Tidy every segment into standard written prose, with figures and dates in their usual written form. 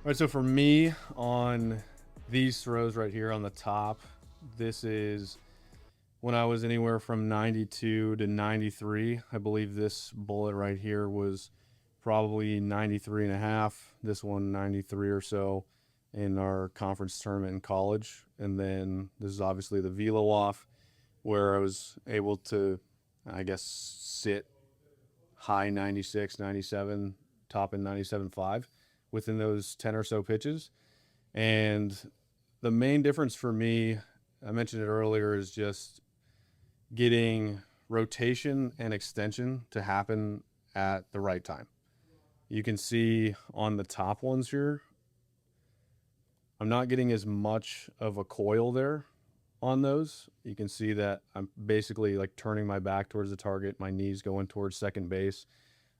All right, so for me on these throws right here on the top, this is when I was anywhere from 92 to 93. I believe this bullet right here was probably 93 and a half. This one 93 or so in our conference tournament in college. And then this is obviously the velo off where I was able to, I guess, sit high 96, 97, top in 97.5 within those 10 or so pitches. And the main difference for me, I mentioned it earlier, is just getting rotation and extension to happen at the right time. You can see on the top ones here, I'm not getting as much of a coil there on those. You can see that I'm basically like turning my back towards the target, my knees going towards second base.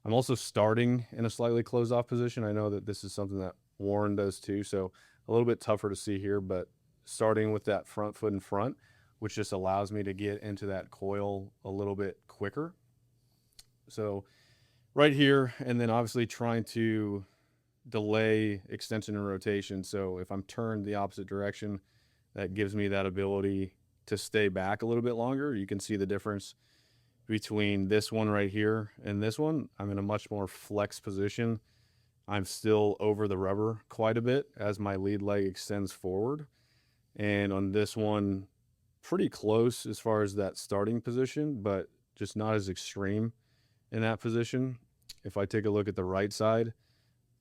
I'm also starting in a slightly closed off position. I know that this is something that Warren does too, so a little bit tougher to see here, but starting with that front foot in front, which just allows me to get into that coil a little bit quicker. So right here, and then obviously trying to delay extension and rotation. So if I'm turned the opposite direction, that gives me that ability to stay back a little bit longer. You can see the difference between this one right here and this one. I'm in a much more flex position. I'm still over the rubber quite a bit as my lead leg extends forward. And on this one, pretty close as far as that starting position, but just not as extreme in that position. If I take a look at the right side,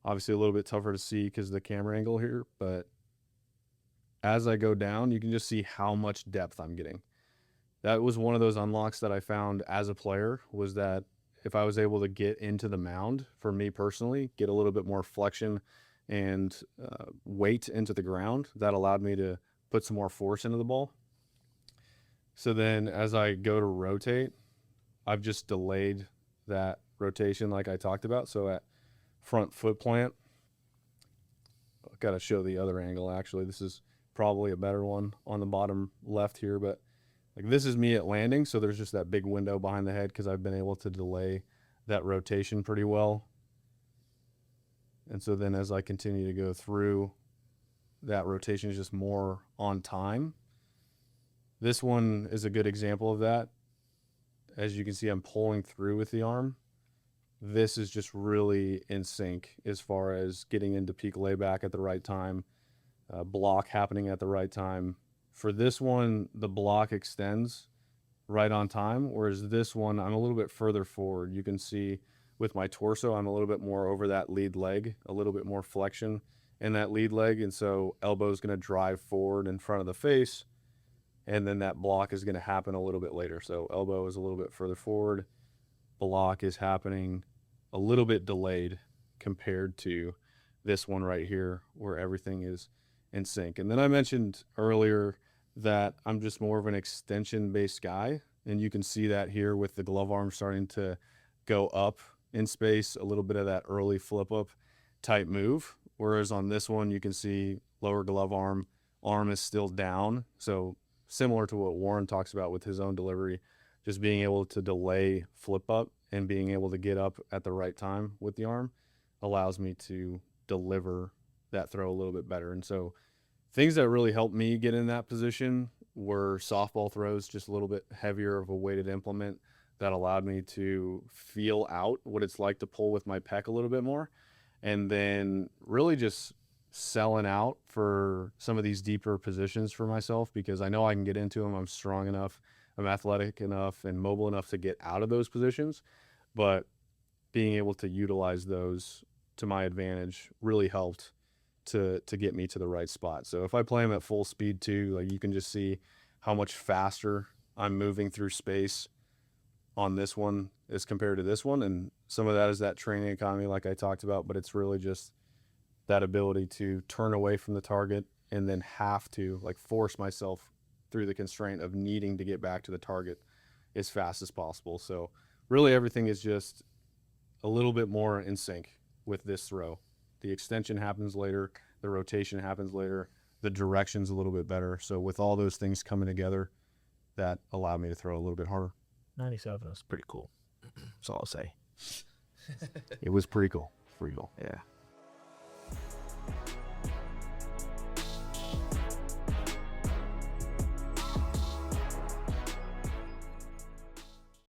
obviously a little bit tougher to see because of the camera angle here, but as I go down, you can just see how much depth I'm getting. That was one of those unlocks that I found as a player, was that if I was able to get into the mound, for me personally, get a little bit more flexion and weight into the ground, that allowed me to put some more force into the ball. So then as I go to rotate, I've just delayed that rotation like I talked about. So at front foot plant, I've got to show the other angle actually. This is probably a better one on the bottom left here, but like this is me at landing, so there's just that big window behind the head because I've been able to delay that rotation pretty well. And so then as I continue to go through, that rotation is just more on time. This one is a good example of that. As you can see, I'm pulling through with the arm. This is just really in sync as far as getting into peak layback at the right time, block happening at the right time. For this one, the block extends right on time, whereas this one, I'm a little bit further forward. You can see with my torso, I'm a little bit more over that lead leg, a little bit more flexion in that lead leg, and so elbow is going to drive forward in front of the face, and then that block is going to happen a little bit later. So elbow is a little bit further forward, block is happening a little bit delayed compared to this one right here where everything is in sync. And then I mentioned earlier that I'm just more of an extension-based guy, and you can see that here with the glove arm starting to go up in space, a little bit of that early flip-up type move, whereas on this one you can see lower glove arm is still down. So similar to what Warren talks about with his own delivery, just being able to delay flip-up and being able to get up at the right time with the arm allows me to deliver that throw a little bit better. And so things that really helped me get in that position were softball throws, just a little bit heavier of a weighted implement that allowed me to feel out what it's like to pull with my pec a little bit more. And then really just selling out for some of these deeper positions for myself because I know I can get into them. I'm strong enough, I'm athletic enough and mobile enough to get out of those positions, but being able to utilize those to my advantage really helped to get me to the right spot. So if I play them at full speed too, like you can just see how much faster I'm moving through space on this one as compared to this one. And some of that is that training economy like I talked about, but it's really just that ability to turn away from the target and then have to like force myself through the constraint of needing to get back to the target as fast as possible. So really everything is just a little bit more in sync with this throw. The extension happens later, the rotation happens later, the direction's a little bit better. So with all those things coming together, that allowed me to throw a little bit harder. 97 was pretty cool. That's all I'll say. It was pretty cool. Pretty cool. Yeah.